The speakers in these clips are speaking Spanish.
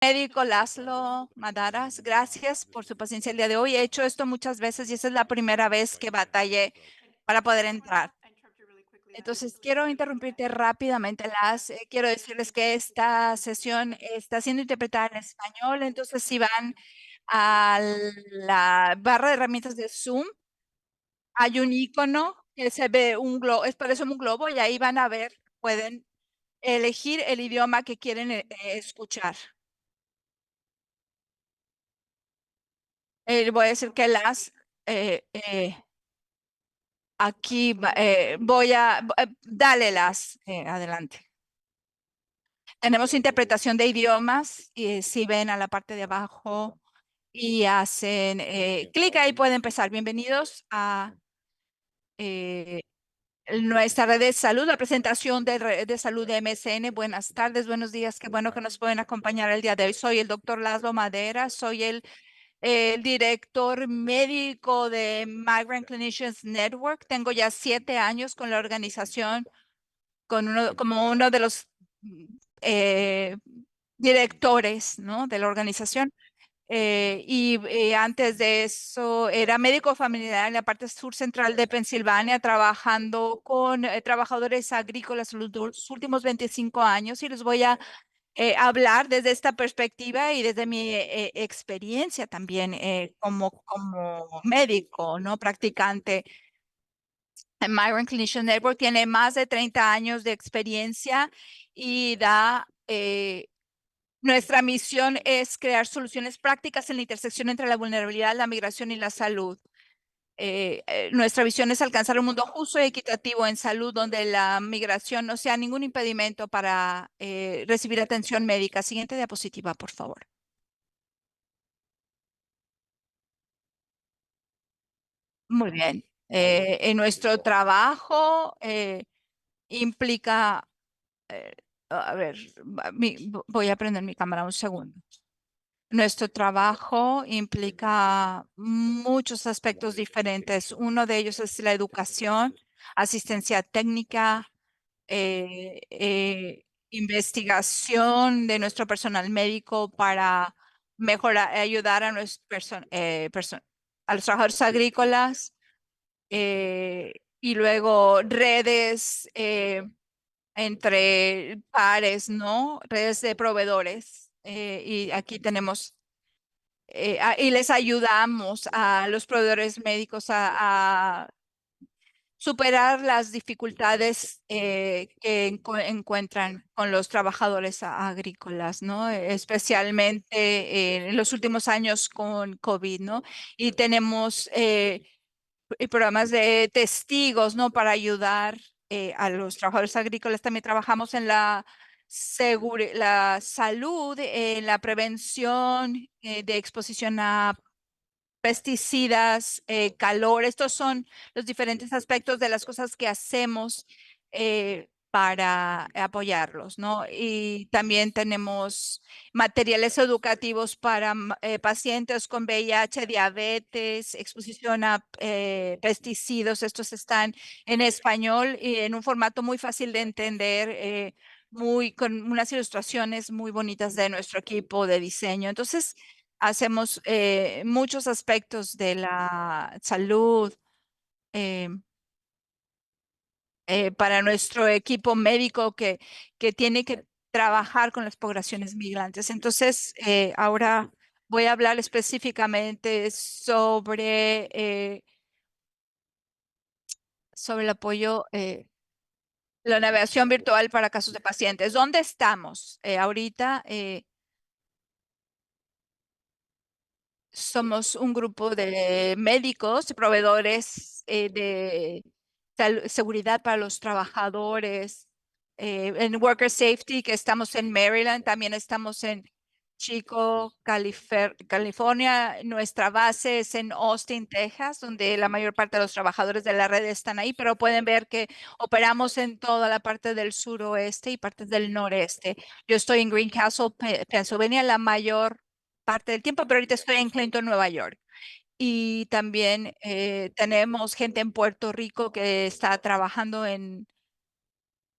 Médico Laszlo Madaras, gracias por su paciencia el día de hoy. He hecho esto muchas veces y esa es la primera vez que batallé para poder entrar. Entonces, quiero interrumpirte rápidamente, quiero decirles que esta sesión está siendo interpretada en español. Entonces, si van a la barra de herramientas de Zoom, hay un icono que se ve un globo, parece un globo y ahí van a ver, pueden elegir el idioma que quieren escuchar. Voy a decir que eh, eh, dale adelante. Tenemos interpretación de idiomas y si ven a la parte de abajo y hacen clic ahí puede empezar. Bienvenidos a eh, nuestra red de salud, la presentación de red de salud de MSN. Buenas tardes, buenos días, qué bueno que nos pueden acompañar el día de hoy. Soy el doctor Laszlo Madera, soy el director médico de Migrant Clinicians Network. Tengo ya 7 años con la organización, como uno de los eh, directores, ¿no?, de la organización. Y antes de eso era médico familiar en la parte sur central de Pensilvania, trabajando con trabajadores agrícolas los últimos 25 años. Y les voy a hablar desde esta perspectiva y desde mi experiencia también como médico, ¿no?, practicante. Myron Clinician Network tiene más de 30 años de experiencia y nuestra misión es crear soluciones prácticas en la intersección entre la vulnerabilidad, la migración y la salud. Nuestra visión es alcanzar un mundo justo y equitativo en salud, donde la migración no sea ningún impedimento para recibir atención médica. Siguiente diapositiva, por favor. Muy bien. En nuestro trabajo implica, eh, a ver, voy a prender mi cámara un segundo. Nuestro trabajo implica muchos aspectos diferentes. Uno de ellos es la educación, asistencia técnica, investigación de nuestro personal médico para mejorar, ayudar a los trabajadores agrícolas, y luego redes entre pares, ¿no? Redes de proveedores. Y aquí tenemos y les ayudamos a los proveedores médicos a superar las dificultades que encuentran con los trabajadores agrícolas, ¿no? Especialmente en los últimos años con COVID, ¿no? Y tenemos programas de testigos, ¿no?, para ayudar a los trabajadores agrícolas. También trabajamos en la salud, en la prevención de exposición a pesticidas, calor. Estos son los diferentes aspectos de las cosas que hacemos para apoyarlos, ¿no? Y también tenemos materiales educativos para pacientes con VIH, diabetes, exposición a pesticidas. Estos están en español y en un formato muy fácil de entender. Con unas ilustraciones muy bonitas de nuestro equipo de diseño. Entonces, hacemos muchos aspectos de la salud eh, para nuestro equipo médico que tiene que trabajar con las poblaciones migrantes. Entonces, ahora voy a hablar específicamente sobre el apoyo, la navegación virtual para casos de pacientes. ¿Dónde estamos? Ahorita somos un grupo de médicos, proveedores de seguridad para los trabajadores, en Worker Safety, que estamos en Maryland, también estamos en Chico, California. Nuestra base es en Austin, Texas, donde la mayor parte de los trabajadores de la red están ahí, pero pueden ver que operamos en toda la parte del suroeste y partes del noreste. Yo estoy en Greencastle, Pennsylvania, la mayor parte del tiempo, pero ahorita estoy en Clinton, Nueva York. Y también tenemos gente en Puerto Rico que está trabajando en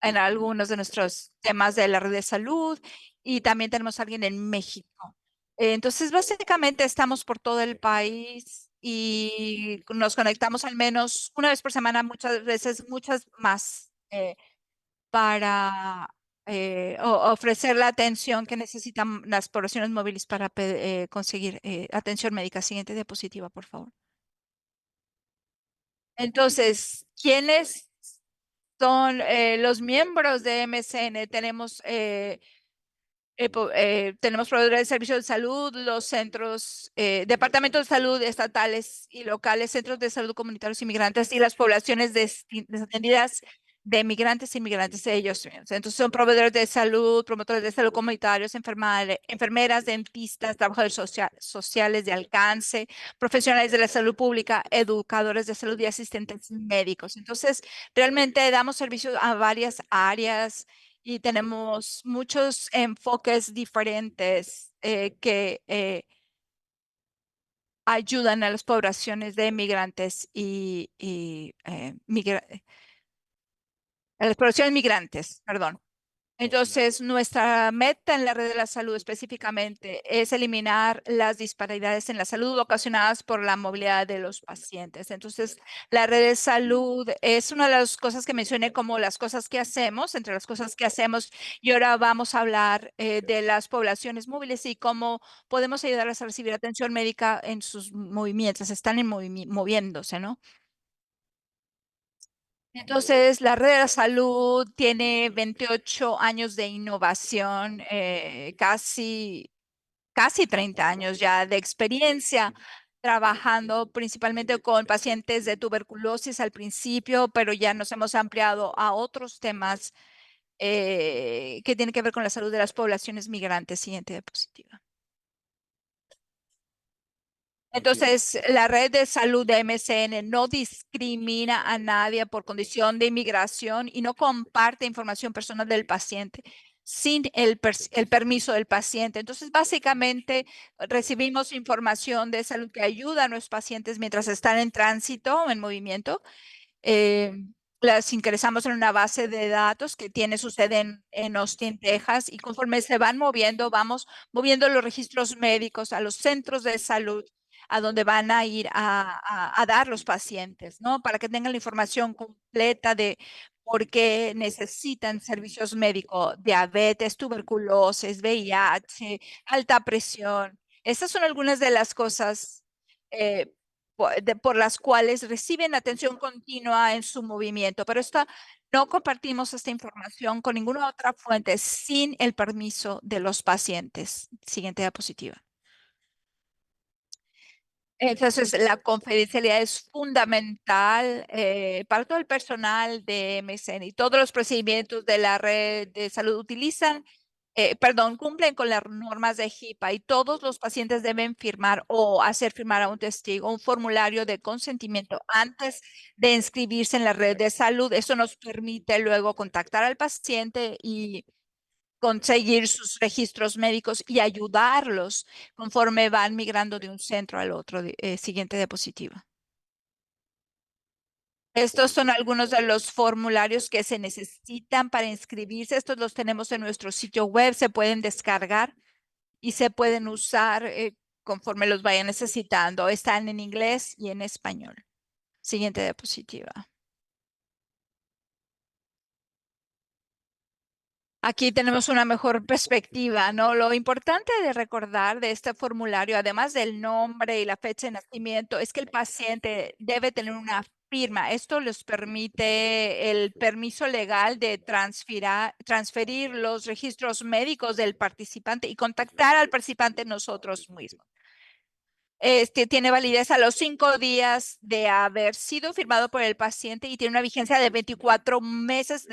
algunos de nuestros temas de la red de salud. y también tenemos a alguien en México. Entonces, básicamente estamos por todo el país y nos conectamos al menos una vez por semana, muchas veces, muchas más, para ofrecer la atención que necesitan las poblaciones móviles para conseguir atención médica. Siguiente diapositiva, por favor. Entonces, ¿quiénes son los miembros de MSN? Tenemos proveedores de servicios de salud, los centros, departamentos de salud estatales y locales, centros de salud comunitarios inmigrantes y las poblaciones desatendidas de migrantes e inmigrantes de ellos mismos. Entonces son proveedores de salud, promotores de salud comunitarios, enfermeras, dentistas, trabajadores sociales de alcance, profesionales de la salud pública, educadores de salud y asistentes médicos. Entonces, realmente damos servicios a varias áreas y tenemos muchos enfoques diferentes que ayudan a las poblaciones de migrantes a las poblaciones migrantes, perdón. Entonces, nuestra meta en la red de la salud específicamente es eliminar las disparidades en la salud ocasionadas por la movilidad de los pacientes. Entonces, la red de salud es una de las cosas que mencioné como las cosas que hacemos, entre las cosas que hacemos, y ahora vamos a hablar de las poblaciones móviles y cómo podemos ayudarlas a recibir atención médica en sus movimientos, están moviéndose, ¿no? Entonces, la red de la salud tiene 28 años de innovación, casi 30 años ya de experiencia trabajando principalmente con pacientes de tuberculosis al principio, pero ya nos hemos ampliado a otros temas que tienen que ver con la salud de las poblaciones migrantes. Siguiente diapositiva. Entonces, la red de salud de MSN no discrimina a nadie por condición de inmigración y no comparte información personal del paciente sin el permiso del paciente. Entonces, básicamente, recibimos información de salud que ayuda a nuestros pacientes mientras están en tránsito o en movimiento. eh, las ingresamos en una base de datos que tiene su sede en Austin, Texas, y conforme se van moviendo, vamos moviendo los registros médicos a los centros de salud a donde van a ir a dar los pacientes, ¿no? Para que tengan la información completa de por qué necesitan servicios médicos, diabetes, tuberculosis, VIH, alta presión. Estas son algunas de las cosas eh, por las cuales reciben atención continua en su movimiento, pero no compartimos esta información con ninguna otra fuente sin el permiso de los pacientes. Siguiente diapositiva. Entonces, la confidencialidad es fundamental para todo el personal de MSN y todos los procedimientos de la red de salud perdón, cumplen con las normas de HIPAA y todos los pacientes deben firmar o hacer firmar a un testigo un formulario de consentimiento antes de inscribirse en la red de salud. Eso nos permite luego contactar al paciente y conseguir sus registros médicos y ayudarlos conforme van migrando de un centro al otro. Siguiente diapositiva. Estos son algunos de los formularios que se necesitan para inscribirse. Estos los tenemos en nuestro sitio web, se pueden descargar y se pueden usar conforme los vayan necesitando. Están en inglés y en español. Siguiente diapositiva. Aquí tenemos una mejor perspectiva, ¿no? Lo importante de recordar de este formulario, además del nombre y la fecha de nacimiento, es que el paciente debe tener una firma. Esto les permite el permiso legal de transferir los registros médicos del participante y contactar al participante nosotros mismos. Este tiene validez a los 5 días de haber sido firmado por el paciente y tiene una vigencia de 24 meses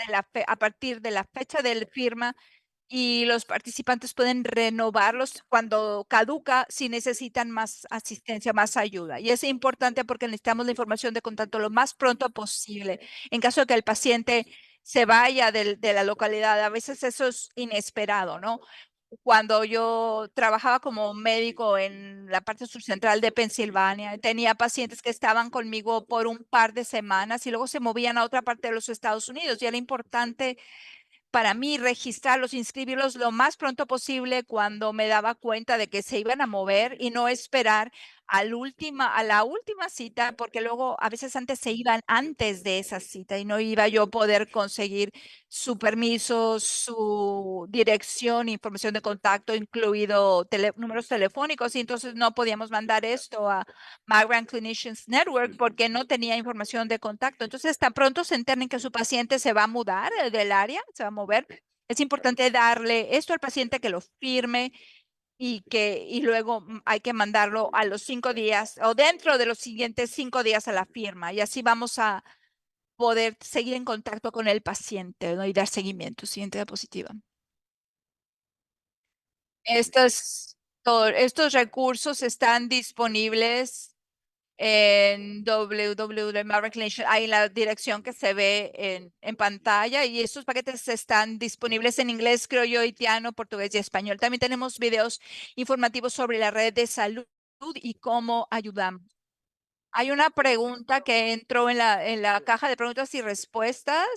a partir de la fecha de firma, y los participantes pueden renovarlos cuando caduca si necesitan más asistencia, más ayuda. Y es importante porque necesitamos la información de contacto lo más pronto posible. En caso de que el paciente se vaya de la localidad, a veces eso es inesperado, ¿no? Cuando yo trabajaba como médico en la parte surcentral de Pensilvania, tenía pacientes que estaban conmigo por un par de semanas y luego se movían a otra parte de los Estados Unidos. Y era importante para mí registrarlos, inscribirlos lo más pronto posible cuando me daba cuenta de que se iban a mover y no esperar a la última cita, porque luego a veces antes se iban antes de esa cita y no iba yo a poder conseguir su permiso, su dirección, información de contacto, incluido números telefónicos, y entonces no podíamos mandar esto a Migrant Clinicians Network porque no tenía información de contacto. Entonces, tan pronto se enteren que su paciente se va a mudar del área, se va a mover, es importante darle esto al paciente que lo firme y luego hay que mandarlo a los 5 días o dentro de los siguientes 5 días a la firma y así vamos a poder seguir en contacto con el paciente, ¿no? Y dar seguimiento. Siguiente diapositiva. Estos recursos están disponibles en www.marvenclinician. Hay la dirección que se ve en pantalla y estos paquetes están disponibles en inglés, creo yo, haitiano, portugués y español. También tenemos videos informativos sobre la red de salud y cómo ayudamos. Hay una pregunta que entró en la caja de preguntas y respuestas.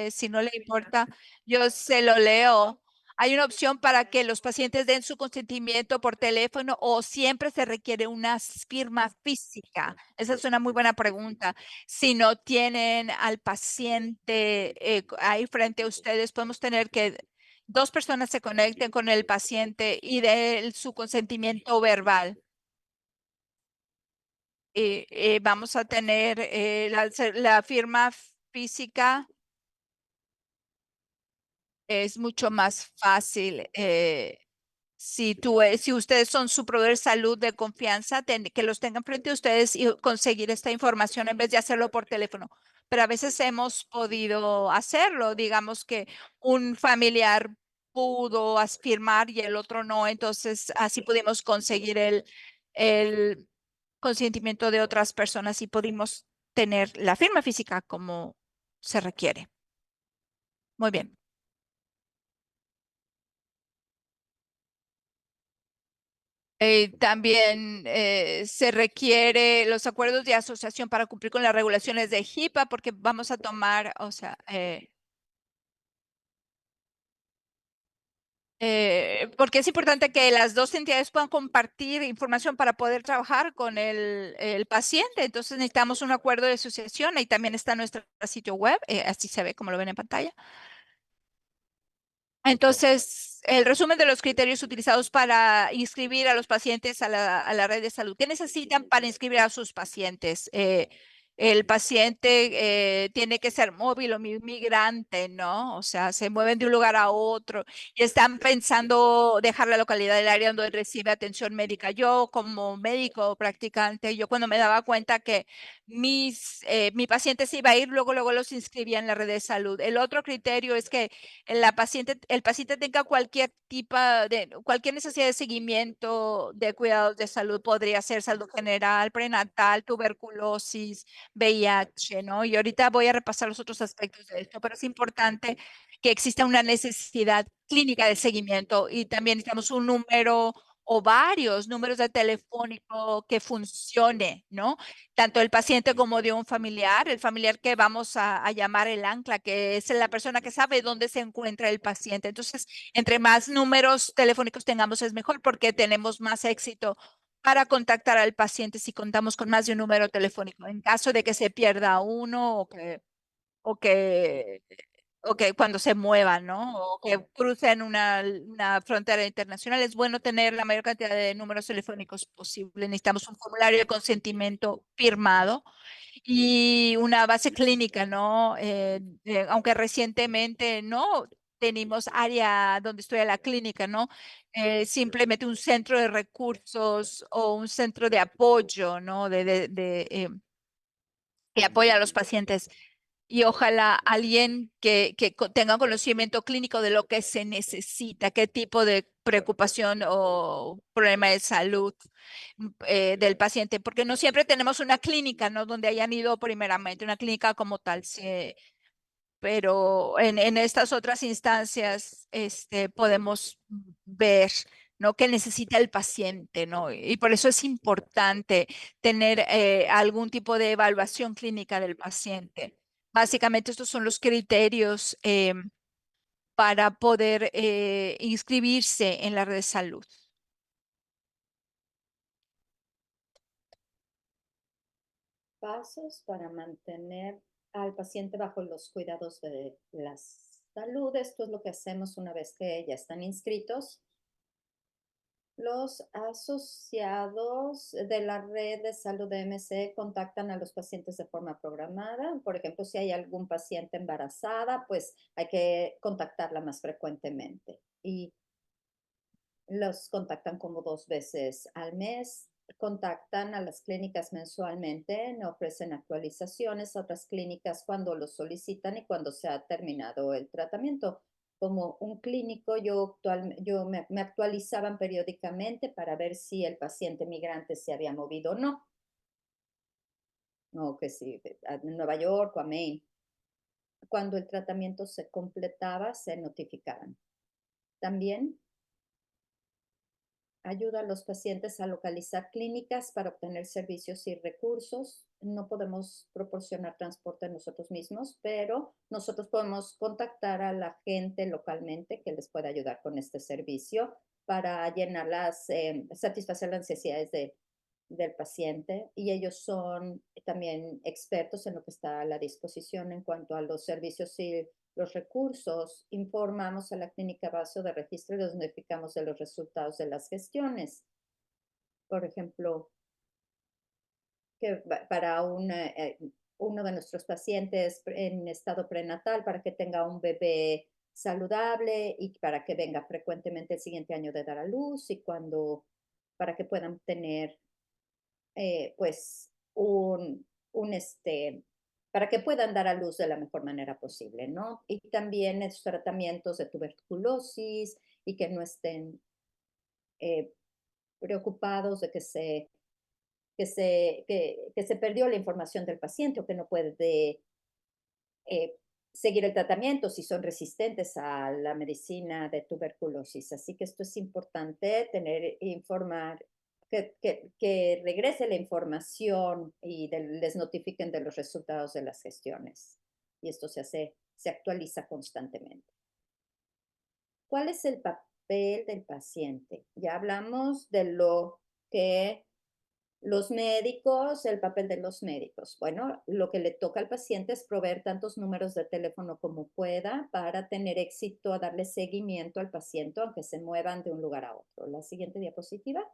Si no le importa, yo se lo leo. Hay una opción para que los pacientes den su consentimiento por teléfono o siempre se requiere una firma física. Esa es una muy buena pregunta. Si no tienen al paciente ahí frente a ustedes, podemos tener que dos personas se conecten con el paciente y den su consentimiento verbal. Vamos a tener la firma física. Es mucho más fácil. Si ustedes son su proveedor de salud de confianza, que los tengan frente a ustedes y conseguir esta información en vez de hacerlo por teléfono. Pero a veces hemos podido hacerlo. Digamos que un familiar pudo firmar y el otro no. Entonces, así pudimos conseguir el consentimiento de otras personas y pudimos tener la firma física como se requiere. Muy bien. También se requiere los acuerdos de asociación para cumplir con las regulaciones de HIPAA porque vamos a tomar, o sea, porque es importante que las dos entidades puedan compartir información para poder trabajar con el paciente. Entonces necesitamos un acuerdo de asociación. Ahí también está nuestro sitio web, así se ve como lo ven en pantalla. Entonces, el resumen de los criterios utilizados para inscribir a los pacientes a la red de salud. ¿Qué necesitan para inscribir a sus pacientes? El paciente tiene que ser móvil o migrante, ¿no? O sea, se mueven de un lugar a otro y están pensando dejar la localidad del área donde recibe atención médica. Yo, como médico practicante, yo cuando me daba cuenta que mi paciente se iba a ir, luego los inscribía en la red de salud. El otro criterio es que el paciente tenga cualquier necesidad de seguimiento de cuidados de salud, podría ser salud general, prenatal, tuberculosis, VIH, ¿no? Y ahorita voy a repasar los otros aspectos de esto, pero es importante que exista una necesidad clínica de seguimiento y también necesitamos un número o varios números de telefónico que funcione, ¿no? Tanto el paciente como de un familiar, el familiar que vamos a llamar el ancla, que es la persona que sabe dónde se encuentra el paciente. Entonces, entre más números telefónicos tengamos es mejor porque tenemos más éxito para contactar al paciente si contamos con más de un número telefónico. En caso de que se pierda uno o que, o que cuando se muevan, ¿no? O que crucen una frontera internacional, es bueno tener la mayor cantidad de números telefónicos posible. Necesitamos un formulario de consentimiento firmado y una base clínica, ¿no? Aunque recientemente no tenemos área donde estudia la clínica, ¿no? Simplemente un centro de recursos o un centro de apoyo, ¿no? Que apoya a los pacientes y ojalá alguien que tenga conocimiento clínico de lo que se necesita, qué tipo de preocupación o problema de salud del paciente, porque no siempre tenemos una clínica, ¿no? Donde hayan ido primeramente, una clínica como tal, sí, pero en estas otras instancias podemos ver, ¿no? ¿Qué necesita el paciente, ¿no? Y por eso es importante tener algún tipo de evaluación clínica del paciente. Básicamente estos son los criterios para poder inscribirse en la red de salud. Pasos para mantener al paciente bajo los cuidados de la salud. Esto es lo que hacemos una vez que ya están inscritos. Los asociados de la red de salud de MC contactan a los pacientes de forma programada. Por ejemplo, si hay algún paciente embarazada, pues hay que contactarla más frecuentemente. Y los contactan como 2 veces al mes. Contactan a las clínicas mensualmente, no ofrecen actualizaciones a otras clínicas cuando lo solicitan y cuando se ha terminado el tratamiento. Como un clínico, yo me actualizaban periódicamente para ver si el paciente migrante se había movido o no. No, que si a Nueva York o a Maine. Cuando el tratamiento se completaba, se notificaban. También ayuda a los pacientes a localizar clínicas para obtener servicios y recursos. No podemos proporcionar transporte nosotros mismos, pero nosotros podemos contactar a la gente localmente que les pueda ayudar con este servicio para llenar satisfacer las necesidades del paciente. Y ellos son también expertos en lo que está a la disposición en cuanto a los servicios y los recursos. Informamos a la clínica base de registro y los notificamos de los resultados de las gestiones. Por ejemplo, que para uno de nuestros pacientes en estado prenatal, para que tenga un bebé saludable y para que venga frecuentemente el siguiente año de dar a luz y para que puedan tener pues para que puedan dar a luz de la mejor manera posible, ¿no? Y también esos tratamientos de tuberculosis y que no estén eh, preocupados de que se perdió la información del paciente o que no puede eh, seguir el tratamiento si son resistentes a la medicina de tuberculosis. Así que esto es importante, informar, que regrese la información y les notifiquen de los resultados de las gestiones. Y esto se actualiza constantemente. ¿Cuál es el papel del paciente? Ya hablamos de lo que los médicos, el papel de los médicos. Bueno, lo que le toca al paciente es proveer tantos números de teléfono como pueda para tener éxito a darle seguimiento al paciente, aunque se muevan de un lugar a otro. La siguiente diapositiva.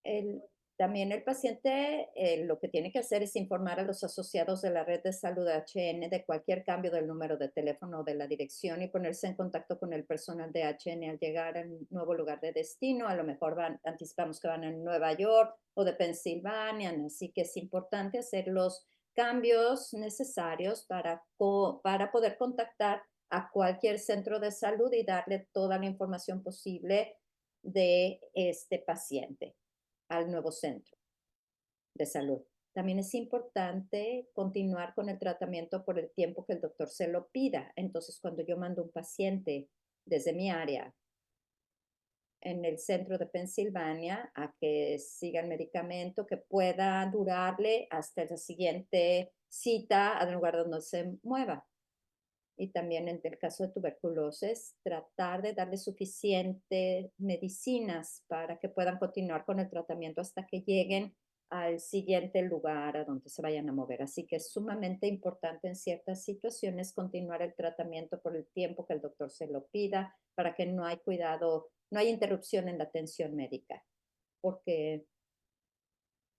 El, también el paciente lo que tiene que hacer es informar a los asociados de la red de salud HN de cualquier cambio del número de teléfono o de la dirección y ponerse en contacto con el personal de HN al llegar al nuevo lugar de destino. A lo mejor anticipamos que van a Nueva York o de Pensilvania, así que es importante hacer los cambios necesarios para poder contactar a cualquier centro de salud y darle toda la información posible de este paciente al nuevo centro de salud. También es importante continuar con el tratamiento por el tiempo que el doctor se lo pida. Entonces, cuando yo mando un paciente desde mi área en el centro de Pensilvania a que siga el medicamento, que pueda durarle hasta la siguiente cita al lugar donde se mueva. Y también en el caso de tuberculosis, tratar de darle suficientes medicinas para que puedan continuar con el tratamiento hasta que lleguen al siguiente lugar a donde se vayan a mover. Así que es sumamente importante en ciertas situaciones continuar el tratamiento por el tiempo que el doctor se lo pida para que no hay interrupción en la atención médica, porque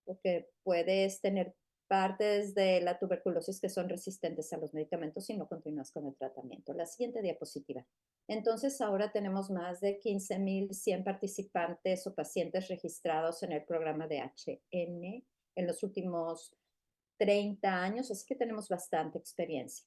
porque puedes tener partes de la tuberculosis que son resistentes a los medicamentos si no continúas con el tratamiento. La siguiente diapositiva. Entonces, ahora tenemos más de 15,100 participantes o pacientes registrados en el programa de HN en los últimos 30 años, así que tenemos bastante experiencia.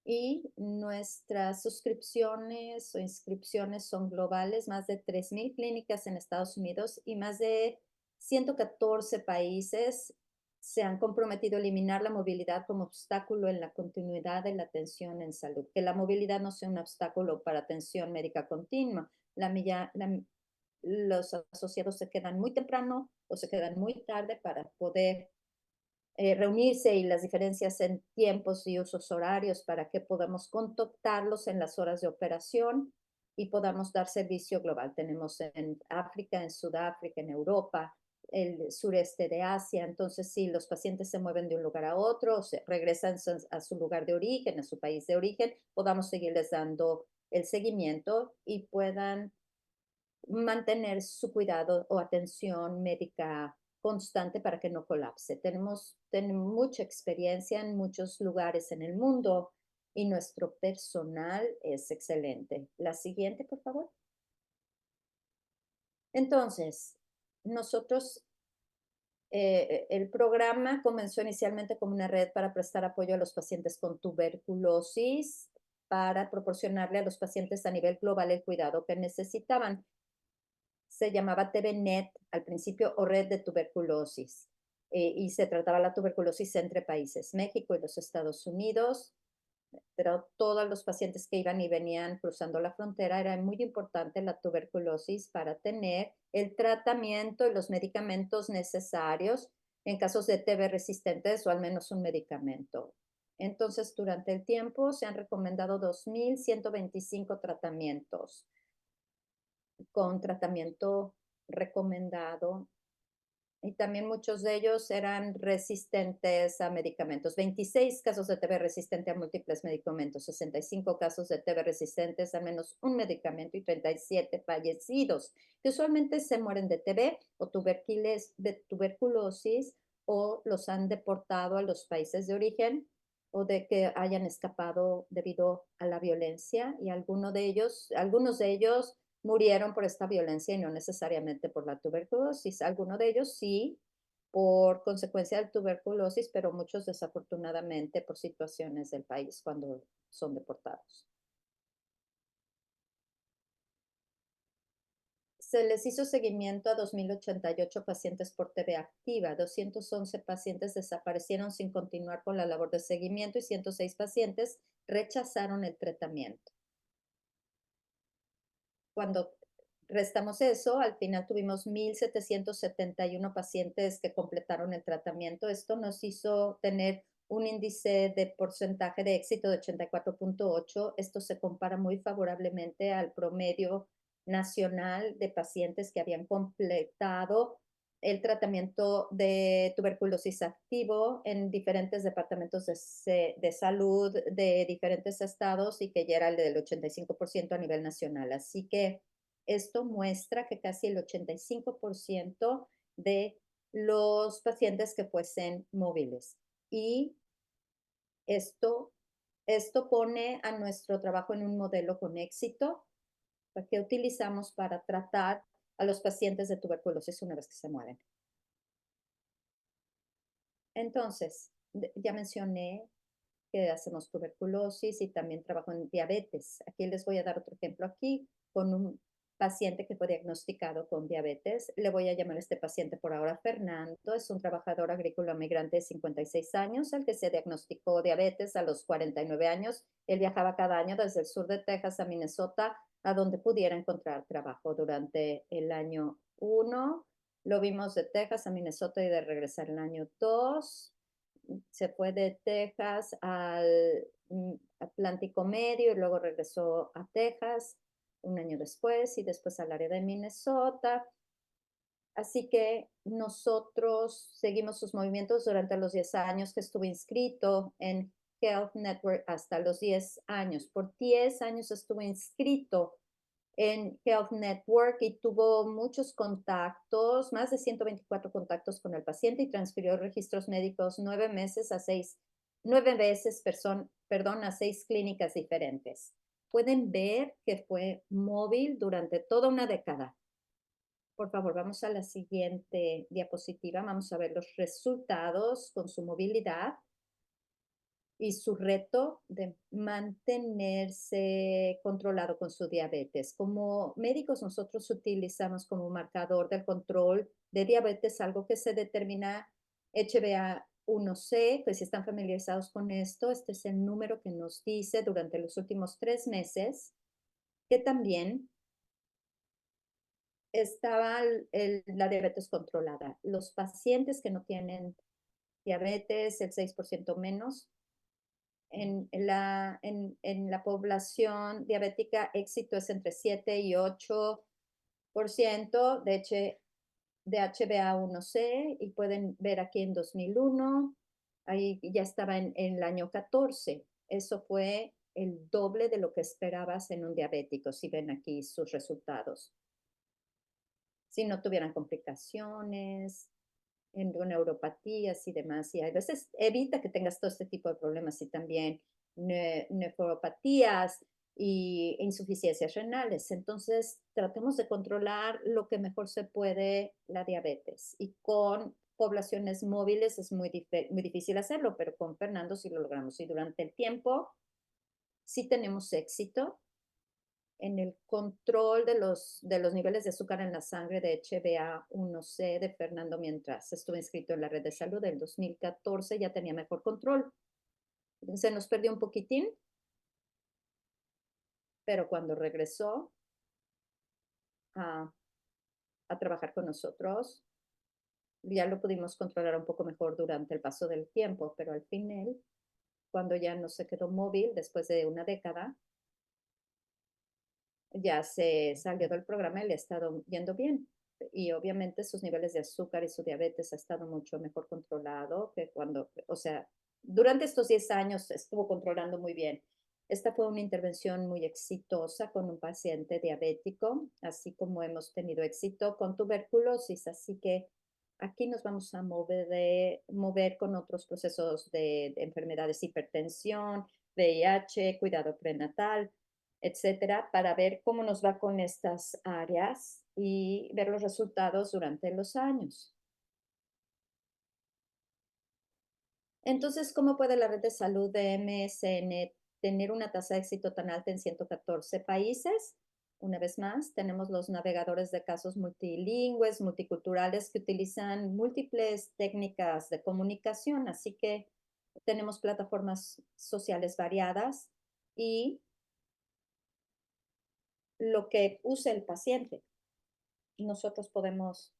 Y nuestras suscripciones o inscripciones son globales, más de 3,000 clínicas en Estados Unidos y más de 114 países se han comprometido a eliminar la movilidad como obstáculo en la continuidad de la atención en salud. Que la movilidad no sea un obstáculo para atención médica continua. Los asociados se quedan muy temprano o se quedan muy tarde para poder reunirse y las diferencias en tiempos y usos horarios para que podamos contactarlos en las horas de operación y podamos dar servicio global. Tenemos en África, en Sudáfrica, en Europa, el sureste de Asia. Entonces, si los pacientes se mueven de un lugar a otro, o se regresan a su lugar de origen, a su país de origen, podamos seguirles dando el seguimiento y puedan mantener su cuidado o atención médica constante para que no colapse. Tenemos mucha experiencia en muchos lugares en el mundo y nuestro personal es excelente. La siguiente, por favor. Entonces, nosotros, el programa comenzó inicialmente como una red para prestar apoyo a los pacientes con tuberculosis, para proporcionarle a los pacientes a nivel global el cuidado que necesitaban. Se llamaba TVNet al principio o Red de Tuberculosis, y se trataba la tuberculosis entre países, México y los Estados Unidos, pero todos los pacientes que iban y venían cruzando la frontera era muy importante la tuberculosis para tener el tratamiento y los medicamentos necesarios en casos de TB resistentes o al menos un medicamento. Entonces, durante el tiempo se han recomendado 2.125 tratamientos con tratamiento recomendado y también muchos de ellos eran resistentes a medicamentos. 26 casos de TB resistente a múltiples medicamentos, 65 casos de TB resistentes a menos un medicamento y 37 fallecidos, que usualmente se mueren de TB o de tuberculosis o los han deportado a los países de origen o de que hayan escapado debido a la violencia y algunos de ellos murieron por esta violencia y no necesariamente por la tuberculosis. Algunos de ellos sí, por consecuencia de tuberculosis, pero muchos desafortunadamente por situaciones del país cuando son deportados. Se les hizo seguimiento a 2.088 pacientes por TB activa, 211 pacientes desaparecieron sin continuar con la labor de seguimiento y 106 pacientes rechazaron el tratamiento. Cuando restamos eso, al final tuvimos 1.771 pacientes que completaron el tratamiento. Esto nos hizo tener un índice de porcentaje de éxito de 84.8. Esto se compara muy favorablemente al promedio nacional de pacientes que habían completado el tratamiento de tuberculosis activo en diferentes departamentos de salud de diferentes estados y que ya era el del 85% a nivel nacional. Así que esto muestra que casi el 85% de los pacientes que fuesen móviles. Y esto, esto pone a nuestro trabajo en un modelo con éxito que utilizamos para tratar a los pacientes de tuberculosis una vez que se mueren. Entonces, ya mencioné que hacemos tuberculosis y también trabajo en diabetes. Aquí les voy a dar otro ejemplo aquí con un paciente que fue diagnosticado con diabetes. Le voy a llamar a este paciente por ahora Fernando. Es un trabajador agrícola migrante de 56 años, al que se diagnosticó diabetes a los 49 años. Él viajaba cada año desde el sur de Texas a Minnesota, a donde pudiera encontrar trabajo durante el año 1. Lo vimos de Texas a Minnesota y de regresar el año 2. Se fue de Texas al Atlántico Medio y luego regresó a Texas un año después y después al área de Minnesota. Así que nosotros seguimos sus movimientos durante los 10 años que estuve inscrito en Health Network hasta los 10 años. Por 10 años estuve inscrito en Health Network y tuvo muchos contactos, más de 124 contactos con el paciente y transfirió registros médicos 9 veces, perdón, a 6 clínicas diferentes. Pueden ver que fue móvil durante toda una década. Por favor, vamos a la siguiente diapositiva. Vamos a ver los resultados con su movilidad y su reto de mantenerse controlado con su diabetes. Como médicos, nosotros utilizamos como marcador del control de diabetes algo que se determina HbA1c, pues si están familiarizados con esto, este es el número que nos dice durante los últimos 3 meses que también estaba la diabetes controlada. Los pacientes que no tienen diabetes, el 6% menos. En la población diabética, éxito es entre 7 y 8% de HbA1c, y pueden ver aquí en 2001, ahí ya estaba en el año 14. Eso fue el doble de lo que esperabas en un diabético, si ven aquí sus resultados. Si no tuvieran complicaciones, neuropatías y demás, y a veces evita que tengas todo este tipo de problemas, y también nefropatías y insuficiencias renales. Entonces, tratemos de controlar lo que mejor se puede la diabetes, y con poblaciones móviles es muy difícil hacerlo, pero con Fernando sí lo logramos, y durante el tiempo sí tenemos éxito en el control de los niveles de azúcar en la sangre de HbA1c de Fernando mientras estuve inscrito en la red de salud. Del 2014 ya tenía mejor control. Se nos perdió un poquitín, pero cuando regresó a, a trabajar con nosotros, ya lo pudimos controlar un poco mejor durante el paso del tiempo, pero al final, cuando ya no se quedó móvil después de una década, ya se salió del programa y le ha estado yendo bien. Y obviamente sus niveles de azúcar y su diabetes ha estado mucho mejor controlado que cuando, o sea, durante estos 10 años estuvo controlando muy bien. Esta fue una intervención muy exitosa con un paciente diabético, así como hemos tenido éxito con tuberculosis. Así que aquí nos vamos a mover con otros procesos de enfermedades, hipertensión, VIH, cuidado prenatal, etcétera, para ver cómo nos va con estas áreas y ver los resultados durante los años. Entonces, ¿cómo puede la red de salud de MSN tener una tasa de éxito tan alta en 114 países? Una vez más, tenemos los navegadores de casos multilingües, multiculturales, que utilizan múltiples técnicas de comunicación, así que tenemos plataformas sociales variadas y lo que use el paciente. Nosotros podemos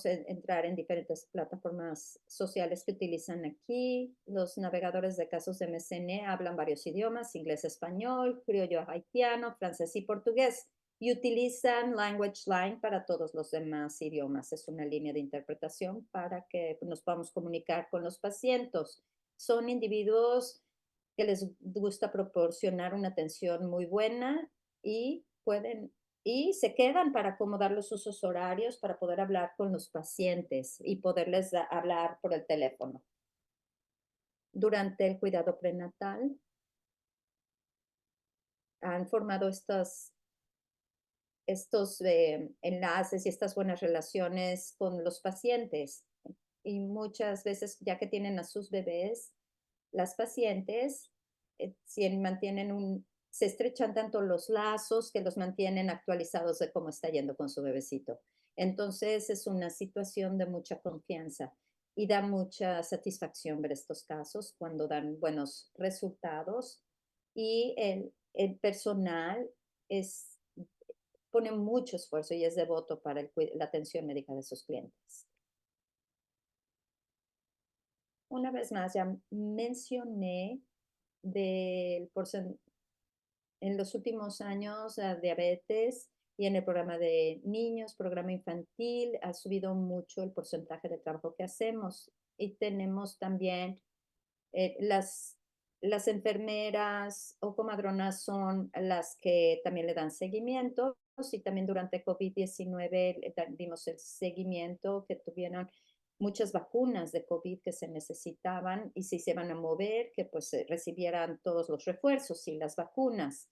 entrar en diferentes plataformas sociales que utilizan aquí. Los navegadores de casos de MSN hablan varios idiomas: inglés, español, criollo haitiano, francés y portugués, y utilizan Language Line para todos los demás idiomas. Es una línea de interpretación para que nos podamos comunicar con los pacientes. Son individuos que les gusta proporcionar una atención muy buena, y se quedan para acomodar los usos horarios para poder hablar con los pacientes y poderles hablar por el teléfono. Durante el cuidado prenatal han formado estos enlaces y estas buenas relaciones con los pacientes. Y muchas veces, ya que tienen a sus bebés, las pacientes se estrechan tanto los lazos que los mantienen actualizados de cómo está yendo con su bebecito. Entonces es una situación de mucha confianza, y da mucha satisfacción ver estos casos cuando dan buenos resultados, y el personal es, pone mucho esfuerzo y es devoto para la atención médica de sus clientes. Una vez más, ya mencioné del porcentaje en los últimos años, la diabetes, y en el programa de niños, programa infantil, ha subido mucho el porcentaje de trabajo que hacemos. Y tenemos también las enfermeras o comadronas son las que también le dan seguimiento, y también durante COVID-19 dimos el seguimiento que tuvieron muchas vacunas de COVID que se necesitaban, y si se van a mover, que pues recibieran todos los refuerzos y las vacunas.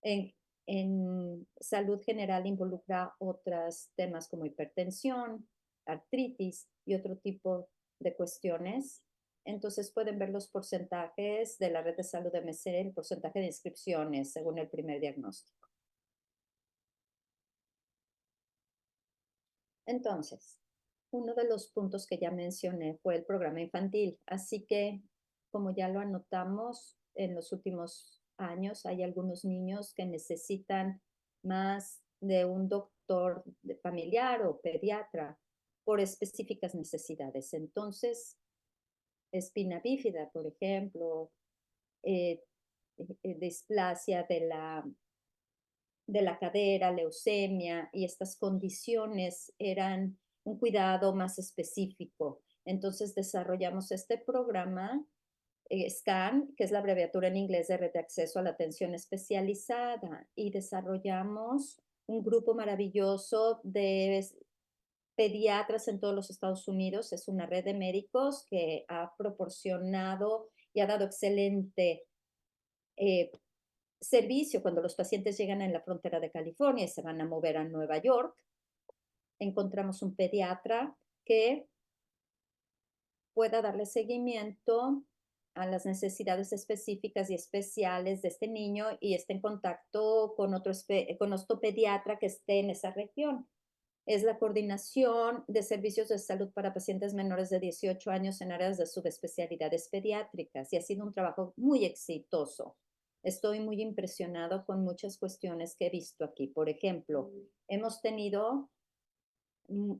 En, en salud general involucra otros temas como hipertensión, artritis y otro tipo de cuestiones. Entonces pueden ver los porcentajes de la red de salud de MC, el porcentaje de inscripciones según el primer diagnóstico. Entonces, uno de los puntos que ya mencioné fue el programa infantil. Así que, como ya lo anotamos, en los últimos años hay algunos niños que necesitan más de un doctor familiar o pediatra, por específicas necesidades. Entonces, espina bífida, por ejemplo, displasia de la cadera, leucemia, y estas condiciones eran un cuidado más específico. Entonces desarrollamos este programa, SCAN, que es la abreviatura en inglés de Red de Acceso a la Atención Especializada, y desarrollamos un grupo maravilloso de pediatras en todos los Estados Unidos. Es una red de médicos que ha proporcionado y ha dado excelente eh, servicio cuando los pacientes llegan en la frontera de California y se van a mover a Nueva York. Encontramos un pediatra que pueda darle seguimiento a las necesidades específicas y especiales de este niño y esté en contacto con otro pediatra que esté en esa región. Es la coordinación de servicios de salud para pacientes menores de 18 años en áreas de subespecialidades pediátricas y ha sido un trabajo muy exitoso. Estoy muy impresionado con muchas cuestiones que he visto aquí. Por ejemplo, hemos tenido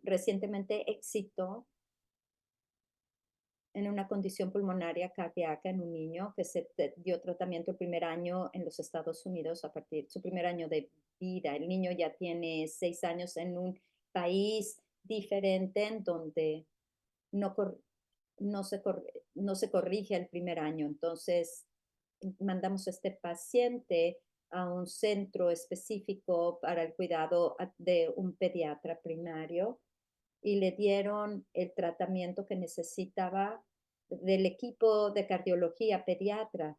recientemente éxito en una condición pulmonaria cardíaca en un niño que se dio tratamiento el primer año en los Estados Unidos a partir de su primer año de vida. El niño ya tiene 6 años en un país diferente en donde no, no se corrige el primer año. Entonces, mandamos a este paciente a un centro específico para el cuidado de un pediatra primario y le dieron el tratamiento que necesitaba del equipo de cardiología pediatra.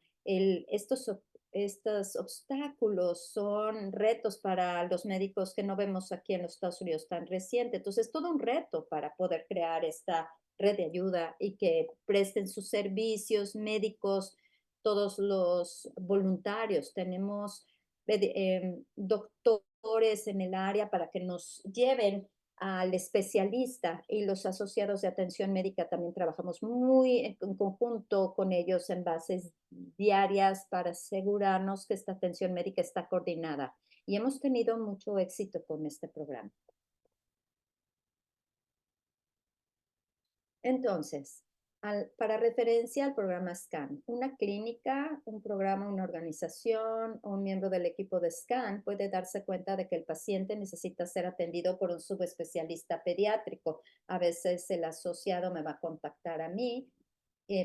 Estos obstáculos son retos para los médicos que no vemos aquí en los Estados Unidos tan reciente. Entonces, es todo un reto para poder crear esta red de ayuda y que presten sus servicios médicos todos los voluntarios. Tenemos doctores en el área para que nos lleven al especialista, y los asociados de atención médica también trabajamos muy en conjunto con ellos en bases diarias para asegurarnos que esta atención médica está coordinada. Y hemos tenido mucho éxito con este programa. Entonces, para referencia al programa SCAN, una clínica, un programa, una organización o un miembro del equipo de SCAN puede darse cuenta de que el paciente necesita ser atendido por un subespecialista pediátrico. A veces el asociado me va a contactar a mí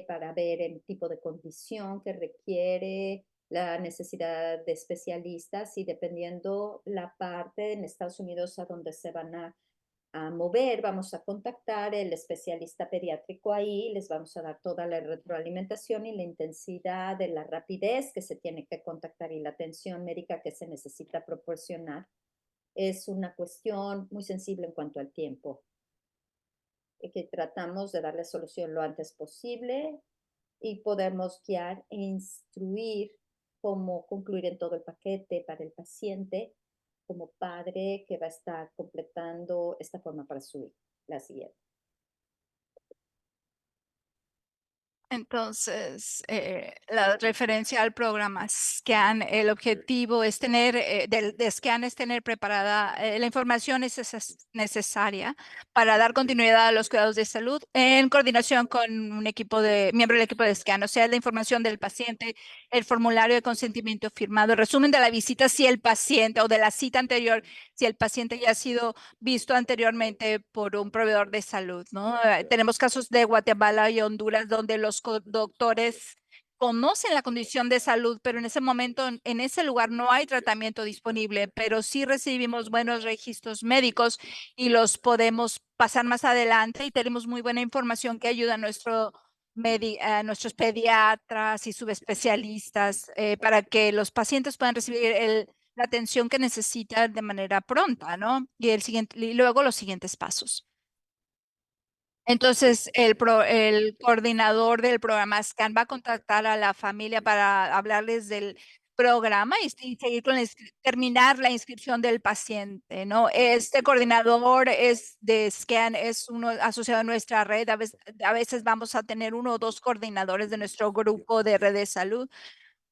para ver el tipo de condición que requiere, la necesidad de especialistas, y dependiendo la parte en Estados Unidos a donde se van a mover, vamos a contactar el especialista pediátrico ahí, les vamos a dar toda la retroalimentación y la intensidad de la rapidez que se tiene que contactar y la atención médica que se necesita proporcionar. Es una cuestión muy sensible en cuanto al tiempo, que tratamos de darle solución lo antes posible y podemos guiar e instruir cómo concluir en todo el paquete para el paciente como padre que va a estar completando esta forma para su hijo, la siguiente. Entonces, la referencia al programa SCAN, el objetivo es tener, de SCAN es tener preparada la información necesaria para dar continuidad a los cuidados de salud en coordinación con un miembro del equipo de SCAN, o sea, la información del paciente, el formulario de consentimiento firmado, el resumen de la visita si el paciente o de la cita anterior, si el paciente ya ha sido visto anteriormente por un proveedor de salud, ¿no? Tenemos casos de Guatemala y Honduras donde los doctores conocen la condición de salud, pero en ese momento, en ese lugar no hay tratamiento disponible, pero sí recibimos buenos registros médicos y los podemos pasar más adelante y tenemos muy buena información que ayuda a nuestros pediatras y subespecialistas para que los pacientes puedan recibir la atención que necesita de manera pronta, ¿no? Y luego los siguientes pasos. Entonces, el coordinador del programa SCAN va a contactar a la familia para hablarles del programa y seguir terminar la inscripción del paciente, ¿no? Este coordinador es de SCAN, es uno asociado a nuestra red. A veces vamos a tener uno o dos coordinadores de nuestro grupo de red de salud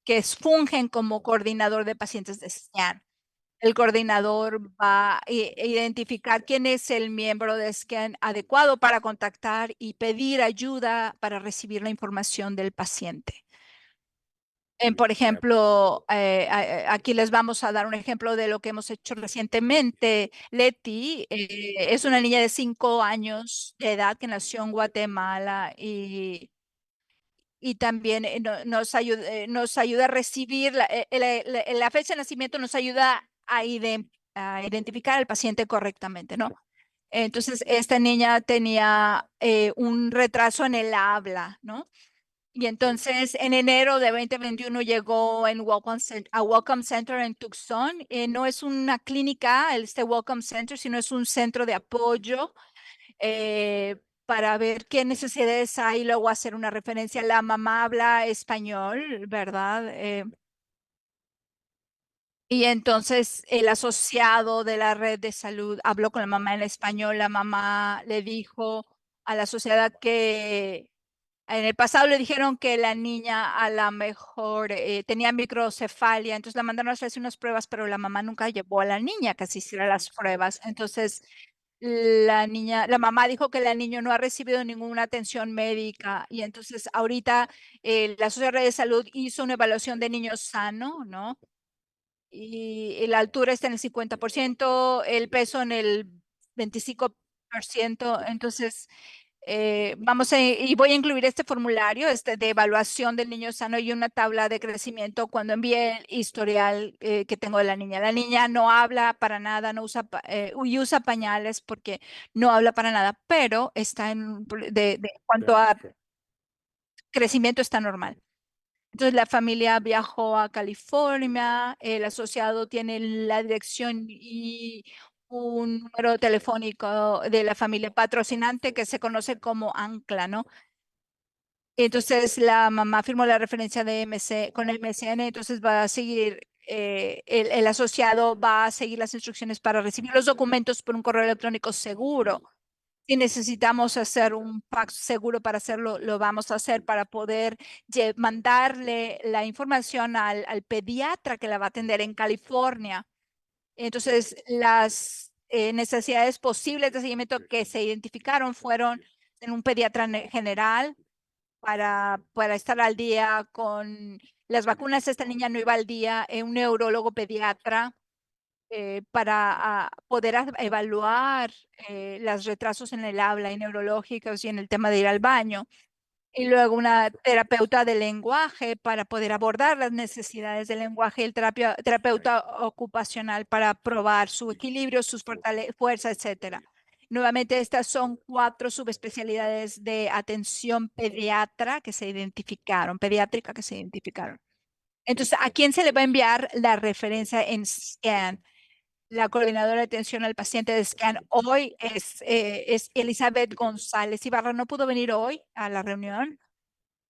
que fungen como coordinador de pacientes de SCAN. el coordinador va a identificar quién es el miembro de SCAN adecuado para contactar y pedir ayuda para recibir la información del paciente. Por ejemplo, aquí les vamos a dar un ejemplo de lo que hemos hecho recientemente. Leti es una niña de 5 años de edad que nació en Guatemala y también nos ayuda a recibir la fecha de nacimiento, nos ayuda a identificar al paciente correctamente, ¿no? Entonces, esta niña tenía un retraso en el habla, ¿no? Y entonces en enero de 2021 llegó a Welcome Center en Tucson. No es una clínica, este Welcome Center, sino es un centro de apoyo para ver qué necesidades hay y luego hacer una referencia. La mamá habla español, ¿verdad? Y entonces el asociado de la red de salud habló con la mamá en español. La mamá le dijo a la sociedad que en el pasado le dijeron que la niña a lo mejor tenía microcefalia, entonces la mandaron a hacerse unas pruebas, pero la mamá nunca llevó a la niña que se hiciera las pruebas. Entonces la mamá dijo que el niño no ha recibido ninguna atención médica y entonces ahorita la Sociedad de Salud hizo una evaluación de niño sano, ¿no? Y la altura está en el 50%, el peso en el 25%. Entonces, y voy a incluir este formulario de evaluación del niño sano y una tabla de crecimiento cuando envíe el historial que tengo de la niña. La niña no habla para nada, no usa, y usa pañales porque no habla para nada, pero está de cuanto a crecimiento está normal. Entonces la familia viajó a California, el asociado tiene la dirección y un número telefónico de la familia patrocinante que se conoce como Ancla, ¿no? Entonces la mamá firmó la referencia de con el MCN, entonces va a seguir, el asociado va a seguir las instrucciones para recibir los documentos por un correo electrónico seguro. Si necesitamos hacer un fax seguro para hacerlo, lo vamos a hacer para poder mandarle la información al pediatra que la va a atender en California. Entonces, las necesidades posibles de seguimiento que se identificaron fueron en un pediatra general para estar al día con las vacunas. Esta niña no iba al día, un neurólogo pediatra para poder evaluar los retrasos en el habla y neurológicos y en el tema de ir al baño. Y luego una terapeuta de lenguaje para poder abordar las necesidades del lenguaje y el terapeuta ocupacional para probar su equilibrio, sus fuerzas, etcétera. Nuevamente, estas son 4 subespecialidades de atención pediátrica que se identificaron. Entonces, ¿a quién se le va a enviar la referencia en SCAN? La coordinadora de atención al paciente de SCAN hoy es Elizabeth González Ibarra. No pudo venir hoy a la reunión,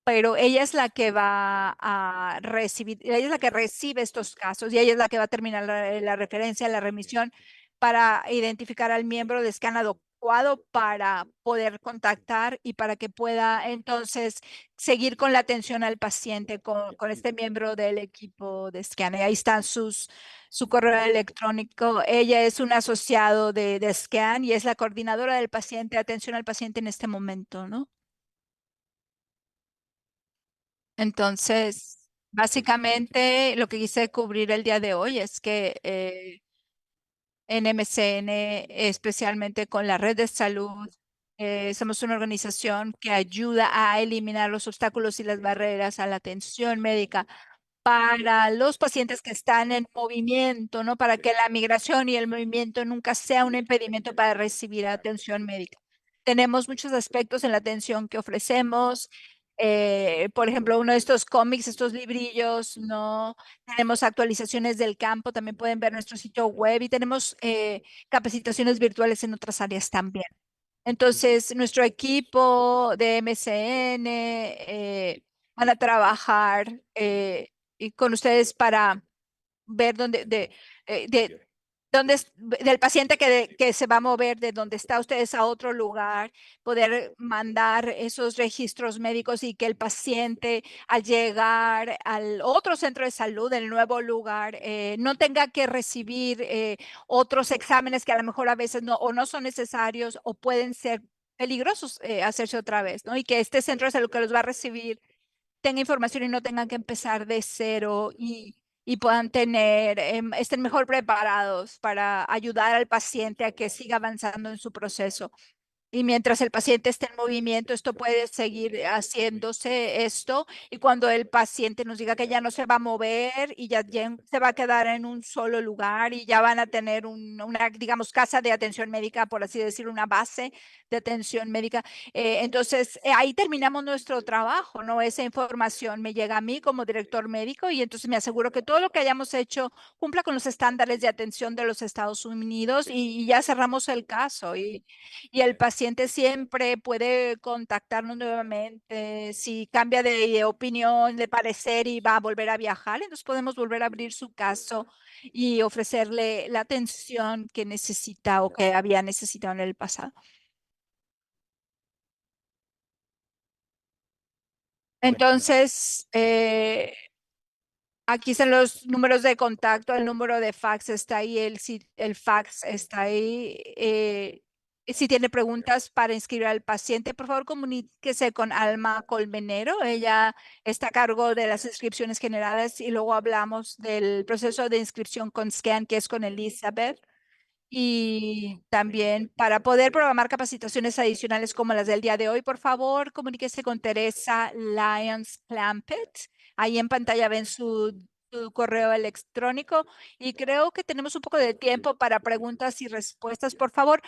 pero ella es la que va a recibir, ella es la que recibe estos casos y ella es la que va a terminar la referencia, la remisión para identificar al miembro de SCAN adecuado para poder contactar y para que pueda entonces seguir con la atención al paciente con este miembro del equipo de SCAN. Y ahí están su correo electrónico. Ella es un asociado de SCAN y es la coordinadora del paciente, atención al paciente en este momento, ¿no? Entonces, básicamente lo que quise cubrir el día de hoy es que en MCN, especialmente con la red de salud, somos una organización que ayuda a eliminar los obstáculos y las barreras a la atención médica para los pacientes que están en movimiento, ¿no? Para que la migración y el movimiento nunca sea un impedimento para recibir atención médica. Tenemos muchos aspectos en la atención que ofrecemos. Por ejemplo, uno de estos cómics, estos librillos, ¿no? Tenemos actualizaciones del campo, también pueden ver nuestro sitio web y tenemos capacitaciones virtuales en otras áreas también. Entonces, nuestro equipo de MCN van a trabajar y con ustedes para ver dónde, del paciente que se va a mover de donde está ustedes a otro lugar, poder mandar esos registros médicos y que el paciente al llegar al otro centro de salud, el nuevo lugar, no tenga que recibir otros exámenes que a lo mejor a veces no o no son necesarios o pueden ser peligrosos hacerse otra vez, ¿no? Y que este centro de salud que los va a recibir tenga información y no tengan que empezar de cero y puedan tener, estén mejor preparados para ayudar al paciente a que siga avanzando en su proceso. Y mientras el paciente esté en movimiento, esto puede seguir haciéndose esto. Y cuando el paciente nos diga que ya no se va a mover y ya se va a quedar en un solo lugar y ya van a tener una, digamos, casa de atención médica, por así decir, una base de atención médica, entonces ahí terminamos nuestro trabajo, ¿no? Esa información me llega a mí como director médico y entonces me aseguro que todo lo que hayamos hecho cumpla con los estándares de atención de los Estados Unidos y ya cerramos el caso. Y el paciente siempre puede contactarnos nuevamente. Si cambia de opinión, de parecer y va a volver a viajar, entonces podemos volver a abrir su caso y ofrecerle la atención que necesita o que había necesitado en el pasado. Entonces, aquí están los números de contacto, el número de fax está ahí, el fax está ahí. Si tiene preguntas para inscribir al paciente, por favor comuníquese con Alma Colmenero. Ella está a cargo de las inscripciones generales y luego hablamos del proceso de inscripción con SCAN, que es con Elizabeth. Y también para poder programar capacitaciones adicionales como las del día de hoy, por favor, comuníquese con Teresa Lyons Clampett. Ahí en pantalla ven su correo electrónico y creo que tenemos un poco de tiempo para preguntas y respuestas. Por favor,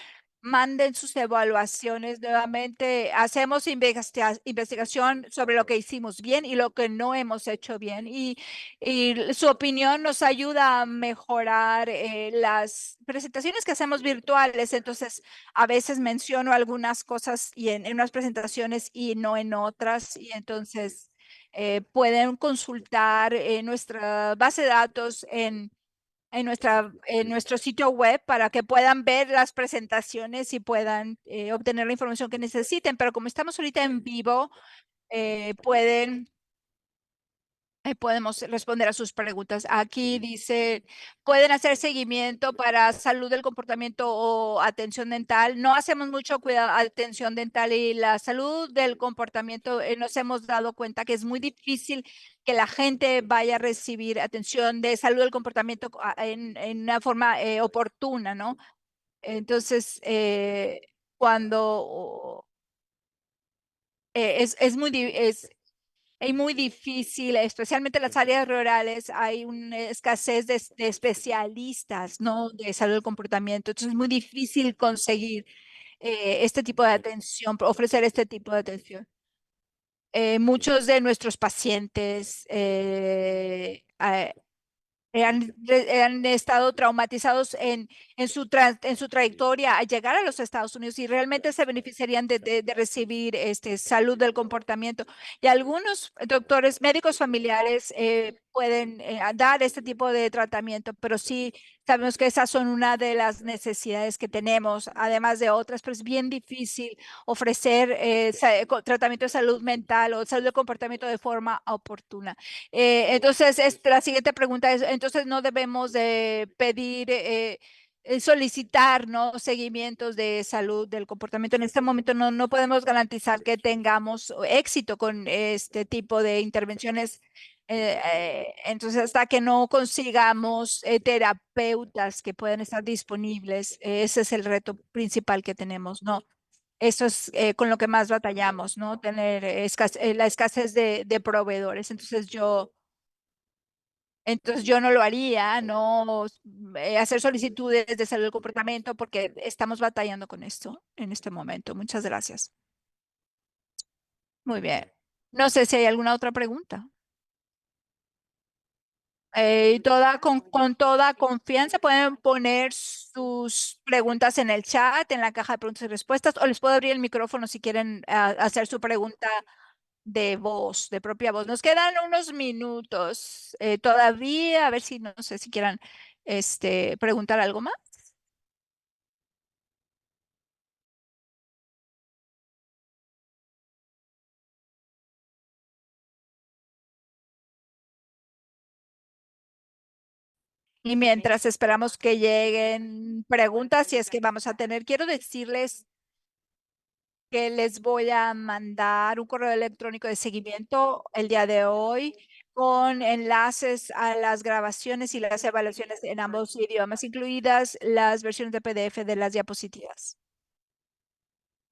manden sus evaluaciones nuevamente. Hacemos investigación sobre lo que hicimos bien y lo que no hemos hecho bien. Y su opinión nos ayuda a mejorar las presentaciones que hacemos virtuales. Entonces, a veces menciono algunas cosas y en unas presentaciones y no en otras. Y entonces pueden consultar nuestra base de datos en nuestro sitio web para que puedan ver las presentaciones y puedan obtener la información que necesiten. Pero como estamos ahorita en vivo, pueden podemos responder a sus preguntas. Aquí dice, pueden hacer seguimiento para salud del comportamiento o atención dental. No hacemos mucho cuidado, atención dental y la salud del comportamiento. Nos hemos dado cuenta que es muy difícil que la gente vaya a recibir atención de salud del comportamiento en una forma oportuna, ¿no? Entonces, cuando es es muy difícil, especialmente en las áreas rurales, hay una escasez de especialistas, ¿no? De salud del comportamiento. Entonces es muy difícil conseguir este tipo de atención, ofrecer este tipo de atención. Muchos de nuestros pacientes han estado traumatizados en su trayectoria a llegar a los Estados Unidos y realmente se beneficiarían de recibir salud del comportamiento. Y algunos doctores, médicos familiares pueden dar este tipo de tratamiento, pero sí sabemos que esas son una de las necesidades que tenemos, además de otras, pero es bien difícil ofrecer tratamiento de salud mental o salud del comportamiento de forma oportuna. Entonces, la siguiente pregunta es, entonces no debemos de pedir, solicitar, ¿no? Seguimientos de salud del comportamiento. En este momento no podemos garantizar que tengamos éxito con este tipo de intervenciones. Entonces, hasta que no consigamos terapeutas que puedan estar disponibles, ese es el reto principal que tenemos, ¿no? Eso es con lo que más batallamos, ¿no? Tener la escasez de proveedores. Entonces yo no lo haría, no hacer solicitudes de salud del comportamiento porque estamos batallando con esto en este momento. Muchas gracias. Muy bien. No sé si hay alguna otra pregunta. Con toda confianza pueden poner sus preguntas en el chat, en la caja de preguntas y respuestas, o les puedo abrir el micrófono si quieren hacer su pregunta. de voz, de propia voz. Nos quedan unos minutos todavía, a ver si no sé si quieran preguntar algo más. Y mientras esperamos que lleguen preguntas, si es que vamos a tener, quiero decirles que les voy a mandar un correo electrónico de seguimiento el día de hoy con enlaces a las grabaciones y las evaluaciones en ambos idiomas, incluidas las versiones de PDF de las diapositivas.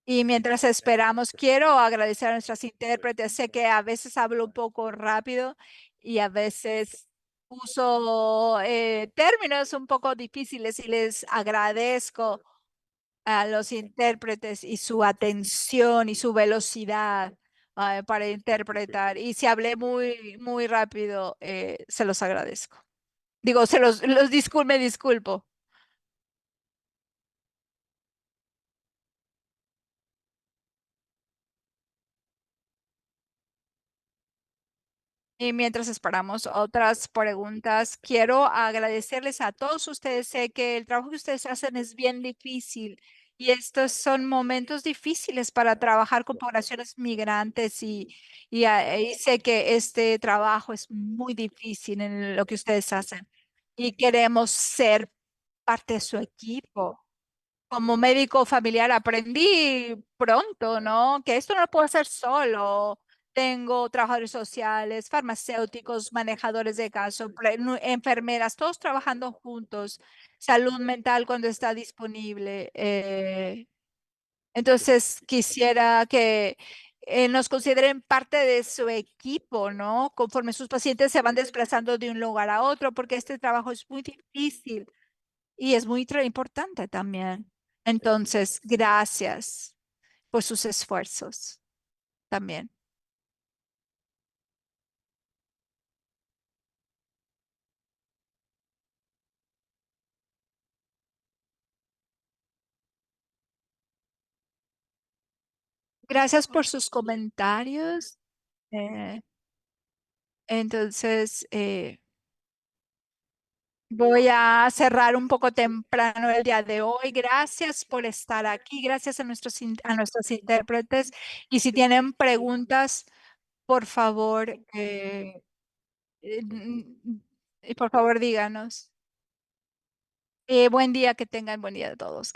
Y mientras esperamos, quiero agradecer a nuestras intérpretes. Sé que a veces hablo un poco rápido y a veces uso términos un poco difíciles y les agradezco a los intérpretes y su atención y su velocidad para interpretar. Y si hablé muy rápido, se los agradezco. Digo, me disculpo. Y mientras esperamos otras preguntas, quiero agradecerles a todos ustedes. Sé que el trabajo que ustedes hacen es bien difícil y estos son momentos difíciles para trabajar con poblaciones migrantes y sé que este trabajo es muy difícil en lo que ustedes hacen y queremos ser parte de su equipo. Como médico familiar aprendí pronto, ¿no? Que esto no lo puedo hacer solo. Tengo trabajadores sociales, farmacéuticos, manejadores de caso, enfermeras, todos trabajando juntos. Salud mental cuando está disponible. Entonces, quisiera que nos consideren parte de su equipo, ¿no? Conforme sus pacientes se van desplazando de un lugar a otro, porque este trabajo es muy difícil y es muy importante también. Entonces, gracias por sus esfuerzos también. Gracias por sus comentarios. Eh, entonces, voy a cerrar un poco temprano el día de hoy. Gracias por estar aquí. Gracias a a nuestros intérpretes. Y si tienen preguntas, por favor, por favor, díganos. Buen día, que tengan buen día a todos.